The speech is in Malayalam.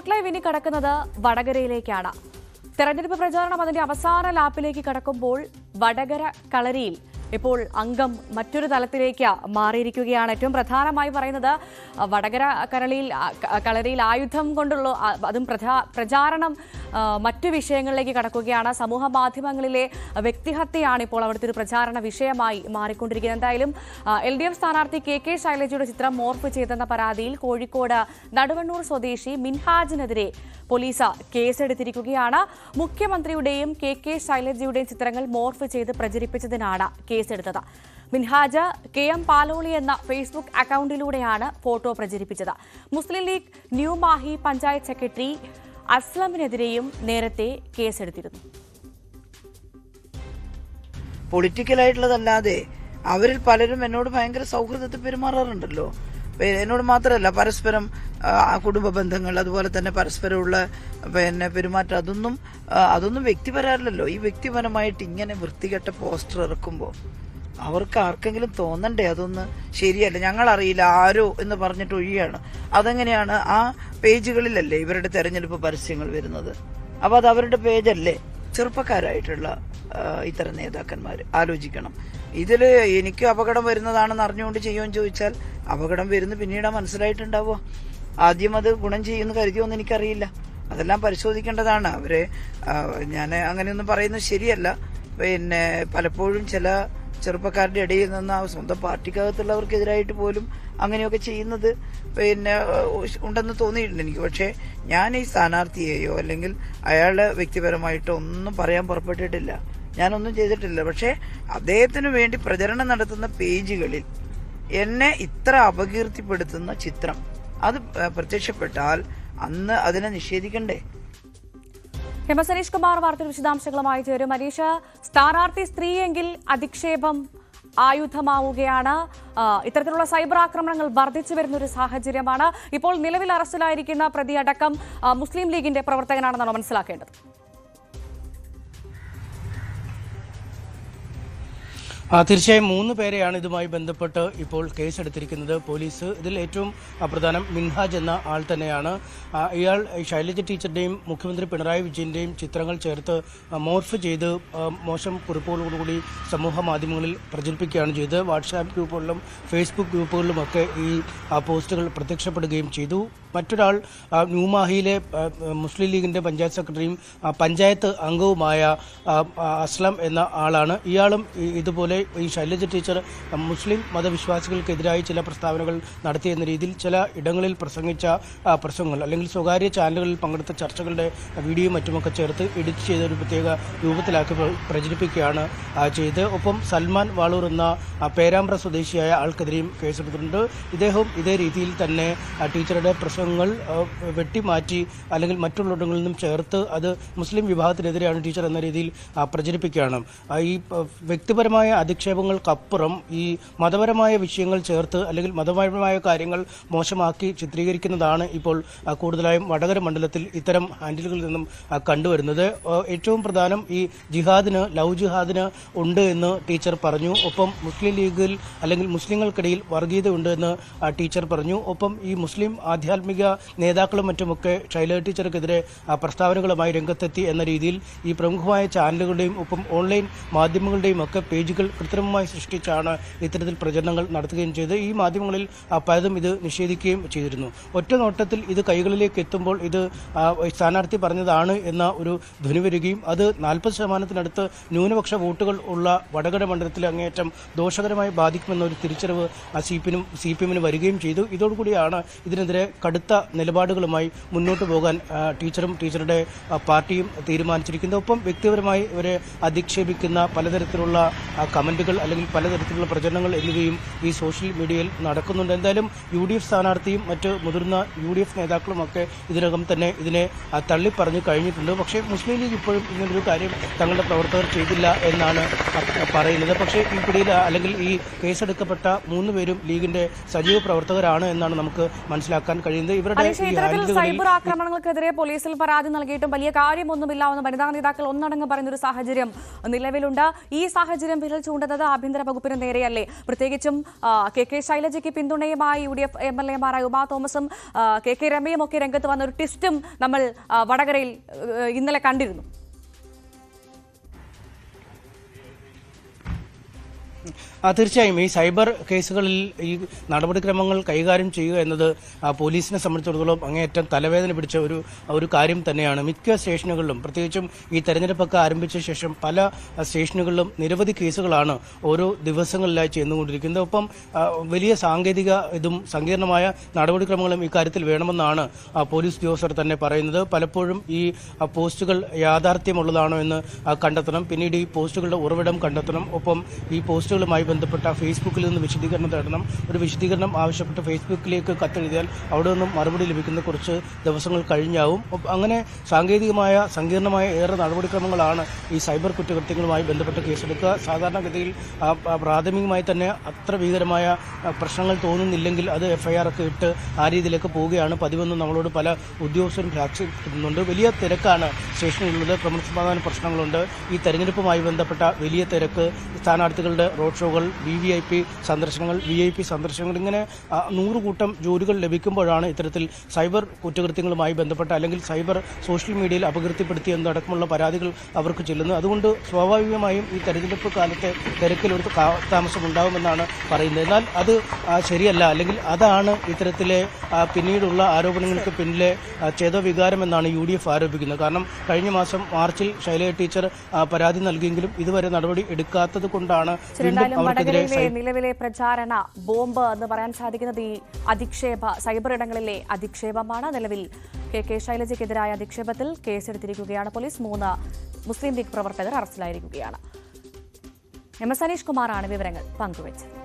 സ്പോട്ട് ലൈവ് ഇനി കടക്കുന്നത് വടകരയിലേക്കാണ്. തെരഞ്ഞെടുപ്പ് പ്രചാരണം അതിന്റെ അവസാന ലാപ്പിലേക്ക് കടക്കുമ്പോൾ വടകര കളരിയിൽ ഇപ്പോൾ അംഗം മറ്റൊരു തലത്തിലേക്ക് മാറിയിരിക്കുകയാണ്. ഏറ്റവും പ്രധാനമായി പറയുന്നത് വടകര കളരിയിൽ ആയുധം കൊണ്ടുള്ള അതും പ്രചാരണം മറ്റു വിഷയങ്ങളിലേക്ക് കടക്കുകയാണ്. സമൂഹ മാധ്യമങ്ങളിലെ വ്യക്തിഹത്യയാണ് ഇപ്പോൾ അവിടുത്തെ ഒരു പ്രചാരണ വിഷയമായി മാറിക്കൊണ്ടിരിക്കുന്നത്. എന്തായാലും LDF സ്ഥാനാർത്ഥി KK ശൈലജയുടെ ചിത്രം മോർഫ് ചെയ്തെന്ന പരാതിയിൽ കോഴിക്കോട് നടുവണ്ണൂർ സ്വദേശി മിൻഹാജിനെതിരെ പോലീസ് കേസെടുത്തിരിക്കുകയാണ്. മുഖ്യമന്ത്രിയുടെയും KK ശൈലജയുടെയും ചിത്രങ്ങൾ മോർഫ് ചെയ്ത് പ്രചരിപ്പിച്ചതിനാണ് കേസെടുത്തത്. മിൻഹാജ് KM പാലോളി എന്ന ഫേസ്ബുക്ക് അക്കൗണ്ടിലൂടെയാണ് ഫോട്ടോ പ്രചരിപ്പിച്ചത്. മുസ്ലിം ലീഗ് ന്യൂ മാഹി പഞ്ചായത്ത് സെക്രട്ടറി അസ്ലമിനെതിരെയും നേരത്തെ കേസെടുത്തിരുന്നു. പൊളിറ്റിക്കലായിട്ടുള്ളതല്ലാതെ അവരിൽ പലരും എന്നോട് ഭയങ്കര സൗഹൃദത്തിൽ പെരുമാറാറുണ്ടല്ലോ. എന്നോട് മാത്രമല്ല, പരസ്പരം കുടുംബ ബന്ധങ്ങൾ, അതുപോലെ തന്നെ പരസ്പരമുള്ള പെരുമാറ്റം, അതൊന്നും വ്യക്തിപരമല്ലല്ലോ. ഈ വ്യക്തിപരമായിട്ട് ഇങ്ങനെ വൃത്തികെട്ട പോസ്റ്റർ ഇറക്കുമ്പോൾ അവർക്ക് ആർക്കെങ്കിലും തോന്നണ്ടേ അതൊന്ന് ശരിയല്ല, ഞങ്ങളറിയില്ല ആരോ എന്ന് പറഞ്ഞിട്ട് ഒഴിയാണ്. അതെങ്ങനെയാണ്? ആ പേജുകളിലല്ലേ ഇവരുടെ തെരഞ്ഞെടുപ്പ് പരസ്യങ്ങൾ വരുന്നത്? അപ്പൊ അത് അവരുടെ പേജല്ലേ? ചെറുപ്പക്കാരായിട്ടുള്ള ഇത്തരം നേതാക്കന്മാർ ആലോചിക്കണം. ഇതില് എനിക്ക് അപകടം വരുന്നതാണെന്ന് അറിഞ്ഞുകൊണ്ട് ചെയ്യുമെന്ന് ചോദിച്ചാൽ അപകടം വരുന്നു പിന്നീട് മനസ്സിലായിട്ടുണ്ടാവുക. ആദ്യം അത് ഗുണം ചെയ്യുമെന്ന് കരുതിയോന്ന് എനിക്കറിയില്ല. അതെല്ലാം പരിശോധിക്കേണ്ടതാണ്. ഞാൻ അങ്ങനെയൊന്നും പറയുന്നത് ശരിയല്ല. പലപ്പോഴും ചില ചെറുപ്പക്കാരുടെ ഇടയിൽ നിന്ന് സ്വന്തം പാർട്ടിക്കകത്തുള്ളവർക്കെതിരായിട്ട് പോലും അങ്ങനെയൊക്കെ ചെയ്യുന്നത് ഉണ്ടെന്ന് തോന്നിയിട്ടുണ്ട് എനിക്ക്. പക്ഷേ ഞാൻ ഈ സ്ഥാനാർത്ഥിയെയോ അല്ലെങ്കിൽ അയാളുടെ വ്യക്തിപരമായിട്ടോ ഒന്നും പറയാൻ പുറപ്പെട്ടിട്ടില്ല. ഞാനൊന്നും ചെയ്തിട്ടില്ല. പക്ഷേ അദ്ദേഹത്തിന് വേണ്ടി പ്രചരണം നടത്തുന്ന പേജുകളിൽ എന്നെ ഇത്ര അപകീർത്തിപ്പെടുത്തുന്ന ചിത്രം അത് പ്രത്യക്ഷപ്പെട്ടാൽ അന്ന് അതിനെ നിഷേധിക്കണ്ടേ? സനീഷ് കുമാർ വാർത്തയുടെ വിശദാംശങ്ങളുമായി ചേരും. മനീഷ്, സ്ഥാനാർത്ഥി സ്ത്രീയെങ്കിൽ അധിക്ഷേപം ആയുധമാവുകയാണ്. ഇത്തരത്തിലുള്ള സൈബർ ആക്രമണങ്ങൾ വർദ്ധിച്ചു വരുന്ന ഒരു സാഹചര്യമാണ്. ഇപ്പോൾ നിലവിൽ അറസ്റ്റിലായിരിക്കുന്ന പ്രതി അടക്കം മുസ്ലിം ലീഗിന്റെ പ്രവർത്തകനാണെന്നാണ് മനസ്സിലാക്കേണ്ടത്. തീർച്ചയായും 3 പേരെയാണ് ഇതുമായി ബന്ധപ്പെട്ട് ഇപ്പോൾ കേസെടുത്തിരിക്കുന്നത് പോലീസ്. ഇതിൽ ഏറ്റവും പ്രധാനം മിൻഹാജ് എന്ന ആൾ തന്നെയാണ്. ഇയാൾ ശൈലജ ടീച്ചറുടെയും മുഖ്യമന്ത്രി പിണറായി വിജയന്റെയും ചിത്രങ്ങൾ ചേർത്ത് മോർഫ് ചെയ്ത് മോശം കുറിപ്പുകളോടുകൂടി സമൂഹ മാധ്യമങ്ങളിൽ പ്രചരിപ്പിക്കുകയാണ് ചെയ്തത്. വാട്സാപ്പ് ഗ്രൂപ്പുകളിലും ഫേസ്ബുക്ക് ഗ്രൂപ്പുകളിലുമൊക്കെ ഈ പോസ്റ്റുകൾ പ്രത്യക്ഷപ്പെടുകയും ചെയ്തു. മറ്റൊരാൾ ന്യൂമാഹിയിലെ മുസ്ലിം ലീഗിന്റെ പഞ്ചായത്ത് സെക്രട്ടറിയും പഞ്ചായത്ത് അംഗവുമായ അസ്ലം എന്ന ആളാണ്. ഇയാളും ഇതുപോലെ ഈ ശൈലജ ടീച്ചർ മുസ്ലിം മതവിശ്വാസികൾക്കെതിരായി ചില പ്രസ്താവനകൾ നടത്തിയെന്ന രീതിയിൽ ചില ഇടങ്ങളിൽ പ്രസംഗിച്ച പ്രസംഗങ്ങൾ അല്ലെങ്കിൽ സ്വകാര്യ ചാനലുകളിൽ പങ്കെടുത്ത ചർച്ചകളുടെ വീഡിയോ മറ്റുമൊക്കെ ചേർത്ത് എഡിറ്റ് ചെയ്ത ഒരു പ്രത്യേക രൂപത്തിലാക്കി പ്രചരിപ്പിക്കുകയാണ് ചെയ്ത്. ഒപ്പം സൽമാൻ വാളൂർ എന്ന പേരാമ്പ്ര സ്വദേശിയായ ആൾക്കെതിരെയും കേസെടുത്തിട്ടുണ്ട്. ഇദ്ദേഹവും ഇതേ രീതിയിൽ തന്നെ ടീച്ചറുടെ പ്രസംഗങ്ങൾ വെട്ടിമാറ്റി അല്ലെങ്കിൽ മറ്റുള്ളിടങ്ങളിൽ നിന്നും ചേർത്ത് അത് മുസ്ലിം വിഭാഗത്തിനെതിരെയാണ് ടീച്ചർ എന്ന രീതിയിൽ പ്രചരിപ്പിക്കുകയാണ്. ഈ വ്യക്തിപരമായ അധിക്ഷേപങ്ങൾക്കപ്പുറം ഈ മതപരമായ വിഷയങ്ങൾ ചേർത്ത് അല്ലെങ്കിൽ മതപരമായ കാര്യങ്ങൾ മോശമാക്കി ചിത്രീകരിക്കുന്നതാണ് ഇപ്പോൾ കൂടുതലായും വടകര മണ്ഡലത്തിൽ ഇത്തരം ഹാൻഡിലുകളിൽ നിന്നും കണ്ടുവരുന്നത്. ഏറ്റവും പ്രധാനം ഈ ലവ് ജിഹാദിന് ഉണ്ട് എന്ന് ടീച്ചർ പറഞ്ഞു. ഒപ്പം മുസ്ലിം ലീഗിൽ അല്ലെങ്കിൽ മുസ്ലിങ്ങൾക്കിടയിൽ വർഗീയത ഉണ്ട് എന്ന് ടീച്ചർ പറഞ്ഞു. ഒപ്പം ഈ മുസ്ലിം ആധ്യാത്മിക നേതാക്കളും മറ്റുമൊക്കെ ശൈലജ ടീച്ചർക്കെതിരെ പ്രസ്താവനകളുമായി രംഗത്തെത്തി എന്ന രീതിയിൽ ഈ പ്രമുഖമായ ചാനലുകളുടെയും ഒപ്പം ഓൺലൈൻ മാധ്യമങ്ങളുടെയും ഒക്കെ പേജുകൾ കൃത്രിമമായി സൃഷ്ടിച്ചാണ് ഇത്തരത്തിൽ പ്രചരണങ്ങൾ നടത്തുകയും ചെയ്ത് ഈ മാധ്യമങ്ങളിൽ പലതും ഇത് നിഷേധിക്കുകയും ചെയ്തിരുന്നു. ഒറ്റ നോട്ടത്തിൽ ഇത് കൈകളിലേക്ക് എത്തുമ്പോൾ ഇത് സ്ഥാനാർത്ഥി പറഞ്ഞതാണ് എന്ന ഒരു ധ്വനി വരികയും അത് 40% ന്യൂനപക്ഷ വോട്ടുകൾ ഉള്ള വടകര മണ്ഡലത്തിലെ അങ്ങേയറ്റം ദോഷകരമായി ബാധിക്കുമെന്ന ഒരു തിരിച്ചറിവ് CPM വരികയും ചെയ്തു. ഇതോടുകൂടിയാണ് ഇതിനെതിരെ കടുത്ത നിലപാടുകളുമായി മുന്നോട്ട് പോകാൻ ടീച്ചറും ടീച്ചറുടെ പാർട്ടിയും തീരുമാനിച്ചിരിക്കുന്നത്. ഒപ്പം വ്യക്തിപരമായി ഇവരെ അധിക്ഷേപിക്കുന്ന പലതരത്തിലുള്ള കമന്റുകൾ അല്ലെങ്കിൽ പലതരത്തിലുള്ള പ്രചരണങ്ങൾ എന്നിവയും ഈ സോഷ്യൽ മീഡിയയിൽ നടക്കുന്നുണ്ട്. എന്തായാലും UDF സ്ഥാനാർത്ഥിയും മറ്റ് മുതിർന്ന UDF നേതാക്കളുമൊക്കെ ഇതിനകം തന്നെ ഇതിനെ തള്ളിപ്പറഞ്ഞു കഴിഞ്ഞിട്ടുണ്ട്. പക്ഷേ മുസ്ലിം ലീഗ് ഇപ്പോഴും ഇങ്ങനൊരു കാര്യം തങ്ങളുടെ പ്രവർത്തകർ ചെയ്തില്ല എന്നാണ് പറയുന്നത്. പക്ഷേ ഈ പിടിയിൽ അല്ലെങ്കിൽ ഈ കേസെടുക്കപ്പെട്ട 3 പേരും ലീഗിന്റെ സജീവ പ്രവർത്തകരാണ് എന്നാണ് നമുക്ക് മനസ്സിലാക്കാൻ കഴിയുന്നത്. ഇവരുടെ അനീഷ്, ഇത്തരത്തിൽ സൈബർ ആക്രമണങ്ങൾക്കെതിരെ പോലീസിൽ പരാതി നൽകിയിട്ടും വലിയ കാര്യമൊന്നുമില്ല എന്ന് വനിതാ നേതാക്കൾ ഒന്നടങ്കം പറയുന്ന ഒരു സാഹചര്യം നിലവിലുണ്ട്. ഈ സാഹചര്യം വിരൽ ചൂണ്ടുന്നത് ആഭ്യന്തര വകുപ്പിന് നേരെയല്ലേ? പ്രത്യേകിച്ചും കെ ശൈലജയ്ക്ക് പിന്തുണയുമായി UDF MLA-മാരായ ഉമാ തോമസും കെ രമയും ഒക്കെ രംഗത്ത് വന്ന ഒരു ട്വിസ്റ്റും നമ്മൾ വടകരയിൽ ഇന്നലെ കണ്ടിരുന്നു. തീർച്ചയായും ഈ സൈബർ കേസുകളിൽ ഈ നടപടിക്രമങ്ങൾ കൈകാര്യം ചെയ്യുക എന്നത് പോലീസിനെ സംബന്ധിച്ചിടത്തോളം അങ്ങേയറ്റം തലവേദന പിടിച്ച ഒരു കാര്യം തന്നെയാണ്. മിക്ക സ്റ്റേഷനുകളിലും, പ്രത്യേകിച്ചും ഈ തെരഞ്ഞെടുപ്പൊക്കെ ആരംഭിച്ച ശേഷം പല സ്റ്റേഷനുകളിലും നിരവധി കേസുകളാണ് ഓരോ ദിവസങ്ങളിലായി ചെന്നുകൊണ്ടിരിക്കുന്നത്. ഒപ്പം വലിയ സാങ്കേതിക സങ്കീർണമായ നടപടിക്രമങ്ങളും ഇക്കാര്യത്തിൽ വേണമെന്നാണ് പോലീസ് ഉദ്യോഗസ്ഥർ തന്നെ പറയുന്നത്. പലപ്പോഴും ഈ പോസ്റ്റുകൾ യാഥാർത്ഥ്യമുള്ളതാണോ എന്ന് കണ്ടെത്തണം, പിന്നീട് ഈ പോസ്റ്റുകളുടെ ഉറവിടം കണ്ടെത്തണം, ഒപ്പം ഈ പോസ്റ്റുകളുമായി ബന്ധപ്പെട്ട ഫേസ്ബുക്കിൽ നിന്ന് വിശദീകരണം തേടണം. ഒരു വിശദീകരണം ആവശ്യപ്പെട്ട് ഫേസ്ബുക്കിലേക്ക് കത്തെഴുതിയാൽ അവിടെ നിന്നും മറുപടി ലഭിക്കുന്ന കുറച്ച് ദിവസങ്ങൾ കഴിഞ്ഞാവും. അങ്ങനെ സാങ്കേതികമായ സങ്കീർണമായ ഏറെ നടപടിക്രമങ്ങളാണ് ഈ സൈബർ കുറ്റകൃത്യങ്ങളുമായി ബന്ധപ്പെട്ട് കേസെടുക്കുക. സാധാരണഗതിയിൽ പ്രാഥമികമായി തന്നെ അത്ര ഭീകരമായ പ്രശ്നങ്ങൾ തോന്നുന്നില്ലെങ്കിൽ അത് FIR ഒക്കെ ഇട്ട് ആ രീതിയിലേക്ക് പോവുകയാണ് പതിവെന്ന് നമ്മളോട് പല ഉദ്യോഗസ്ഥരും സാക്ഷ്യപ്പെടുന്നുണ്ട്. വലിയ തിരക്കാണ് സ്റ്റേഷനിലുള്ളത്. ക്രമസമാധാന പ്രശ്നങ്ങളുണ്ട്. ഈ തെരഞ്ഞെടുപ്പുമായി ബന്ധപ്പെട്ട വലിയ തിരക്ക്, സ്ഥാനാർത്ഥികളുടെ റോഡ് ഷോകൾ, VVIP സന്ദർശനങ്ങൾ, ഇങ്ങനെ 100 കൂട്ടം ജോലികൾ ലഭിക്കുമ്പോഴാണ് ഇത്തരത്തിൽ സൈബർ കുറ്റകൃത്യങ്ങളുമായി ബന്ധപ്പെട്ട അല്ലെങ്കിൽ സൈബർ സോഷ്യൽ മീഡിയയിൽ അപകീർത്തിപ്പെടുത്തിയെന്നടക്കമുള്ള പരാതികൾ അവർക്ക് ചെല്ലുന്നു. അതുകൊണ്ട് സ്വാഭാവികമായും ഈ തെരഞ്ഞെടുപ്പ് കാലത്തെ തിരക്കിലൊരു താമസം ഉണ്ടാകുമെന്നാണ് പറയുന്നത്. എന്നാൽ അത് ശരിയല്ല, അല്ലെങ്കിൽ അതാണ് ഇത്തരത്തിലെ പിന്നീടുള്ള ആരോപണങ്ങൾക്ക് പിന്നിലെ ചേതോവികാരമെന്നാണ് UDF ആരോപിക്കുന്നത്. കാരണം കഴിഞ്ഞ മാസം മാർച്ചിൽ ശൈലജ ടീച്ചർ പരാതി നൽകിയെങ്കിലും ഇതുവരെ നടപടി എടുക്കാത്തത് കൊണ്ടാണ് നിലവിലെ പ്രചാരണ ബോംബ് എന്ന് പറയാൻ സാധിക്കുന്നത് ഈ സൈബർ ഇടങ്ങളിലെ അധിക്ഷേപമാണ്. നിലവിൽ കെ ശൈലജയ്ക്കെതിരായ അധിക്ഷേപത്തിൽ കേസെടുത്തിരിക്കുകയാണ് പോലീസ്. 3 മുസ്ലിം ലീഗ് പ്രവർത്തകർ അറസ്റ്റിലായിരിക്കുകയാണ്. MS അനീഷ് കുമാറാണ് വിവരങ്ങൾ പങ്കുവച്ചത്.